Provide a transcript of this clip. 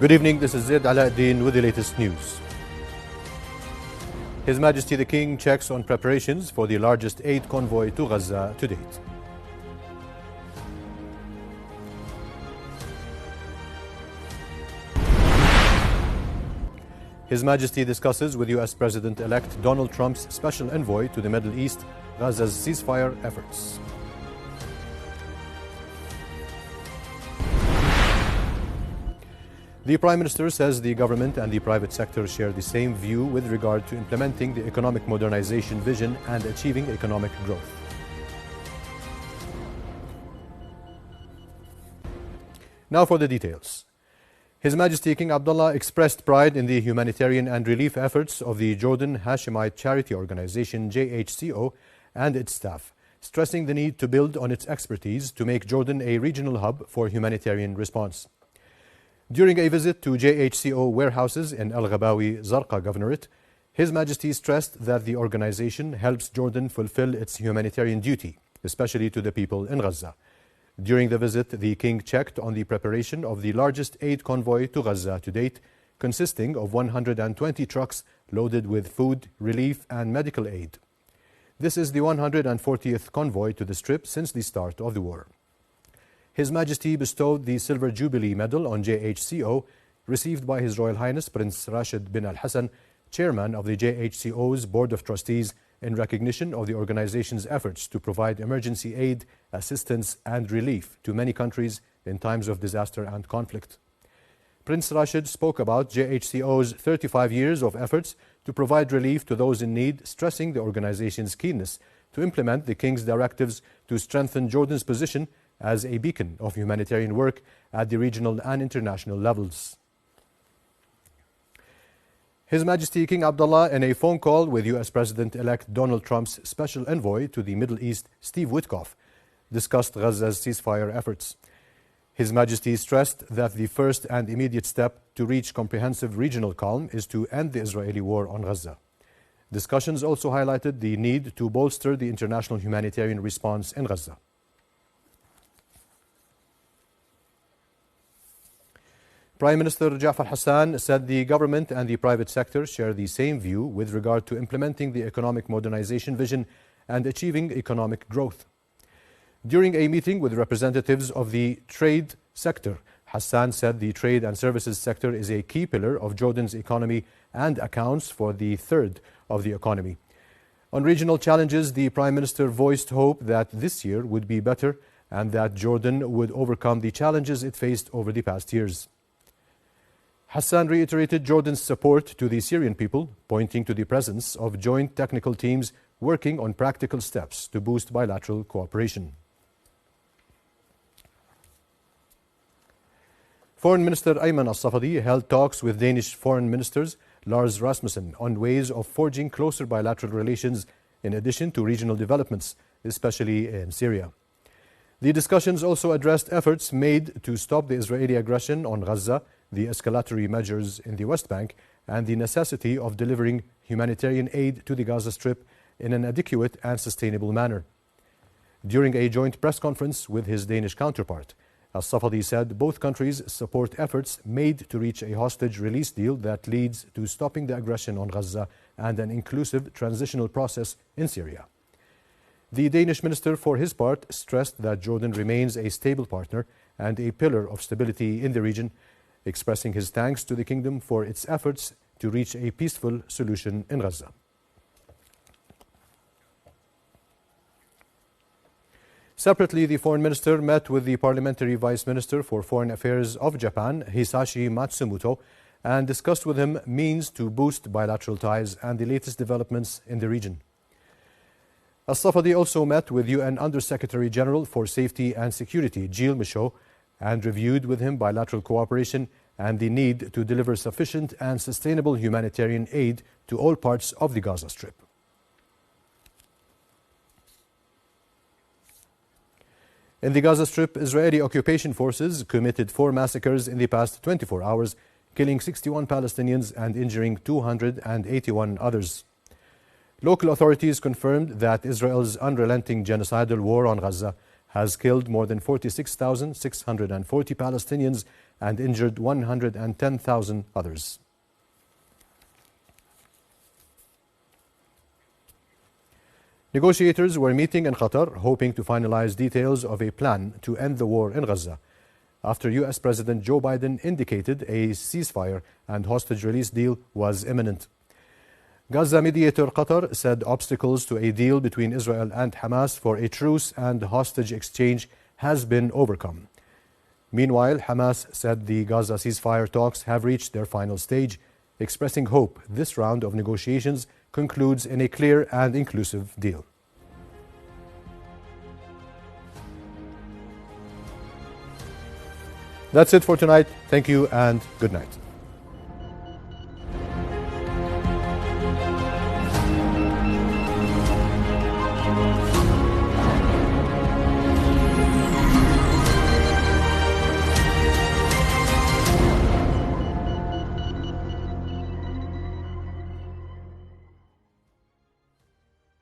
Good evening, this is Zaid Alauddin with the latest news. His Majesty the King checks on preparations for the largest aid convoy to Gaza to date. His Majesty discusses with U.S. President-elect Donald Trump's special envoy to the Middle East, Gaza's ceasefire efforts. The Prime Minister says the government and the private sector share the same view with regard to implementing the economic modernization vision and achieving economic growth. Now for the details. His Majesty King Abdullah expressed pride in the humanitarian and relief efforts of the Jordan Hashemite charity organization JHCO and its staff, stressing the need to build on its expertise to make Jordan a regional hub for humanitarian response. During a visit to JHCO warehouses in Al Ghabawi, Zarqa Governorate, His Majesty stressed that the organization helps Jordan fulfill its humanitarian duty, especially to the people in Gaza. During the visit, the King checked on the preparation of the largest aid convoy to Gaza to date, consisting of 120 trucks loaded with food, relief and medical aid. This is the 140th convoy to the Strip since the start of the war. His Majesty bestowed the Silver Jubilee Medal on JHCO, received by His Royal Highness Prince Rashid bin Al Hassan, Chairman of the JHCO's Board of Trustees, in recognition of the organization's efforts to provide emergency aid, assistance and relief to many countries in times of disaster and conflict. Prince Rashid spoke about JHCO's 35 years of efforts to provide relief to those in need, stressing the organization's keenness to implement the King's directives to strengthen Jordan's position as a beacon of humanitarian work at the regional and international levels. His Majesty King Abdullah, in a phone call with U.S. President-elect Donald Trump's special envoy to the Middle East, Steve Witkoff, discussed Gaza's ceasefire efforts. His Majesty stressed that the first and immediate step to reach comprehensive regional calm is to end the Israeli war on Gaza. Discussions also highlighted the need to bolster the international humanitarian response in Gaza. Prime Minister Ja'far Hassan said the government and the private sector share the same view with regard to implementing the economic modernization vision and achieving economic growth. During a meeting with representatives of the trade sector, Hassan said the trade and services sector is a key pillar of Jordan's economy and accounts for the third of the economy. On regional challenges, the Prime Minister voiced hope that this year would be better and that Jordan would overcome the challenges it faced over the past years. Hassan reiterated Jordan's support to the Syrian people, pointing to the presence of joint technical teams working on practical steps to boost bilateral cooperation. Foreign Minister Ayman Al-Safadi held talks with Danish Foreign Ministers Lars Rasmussen on ways of forging closer bilateral relations in addition to regional developments, especially in Syria. The discussions also addressed efforts made to stop the Israeli aggression on Gaza, the escalatory measures in the West Bank, and the necessity of delivering humanitarian aid to the Gaza Strip in an adequate and sustainable manner. During a joint press conference with his Danish counterpart, Al-Safadi said both countries support efforts made to reach a hostage release deal that leads to stopping the aggression on Gaza and an inclusive transitional process in Syria. The Danish minister, for his part, stressed that Jordan remains a stable partner and a pillar of stability in the region, expressing his thanks to the kingdom for its efforts to reach a peaceful solution in Gaza. Separately, the foreign minister met with the parliamentary vice minister for foreign affairs of Japan, Hisashi Matsumoto, and discussed with him means to boost bilateral ties and the latest developments in the region. Al-Safadi also met with UN Under-Secretary General for Safety and Security, Gilles Michaud, and reviewed with him bilateral cooperation and the need to deliver sufficient and sustainable humanitarian aid to all parts of the Gaza Strip. In the Gaza Strip, Israeli occupation forces committed 4 massacres in the past 24 hours, killing 61 Palestinians and injuring 281 others. Local authorities confirmed that Israel's unrelenting genocidal war on Gaza has killed more than 46,640 Palestinians and injured 110,000 others. Negotiators were meeting in Qatar, hoping to finalize details of a plan to end the war in Gaza, after U.S. President Joe Biden indicated a ceasefire and hostage release deal was imminent. Gaza mediator Qatar said obstacles to a deal between Israel and Hamas for a truce and hostage exchange has been overcome. Meanwhile, Hamas said the Gaza ceasefire talks have reached their final stage, expressing hope this round of negotiations concludes in a clear and inclusive deal. That's it for tonight. Thank you and good night.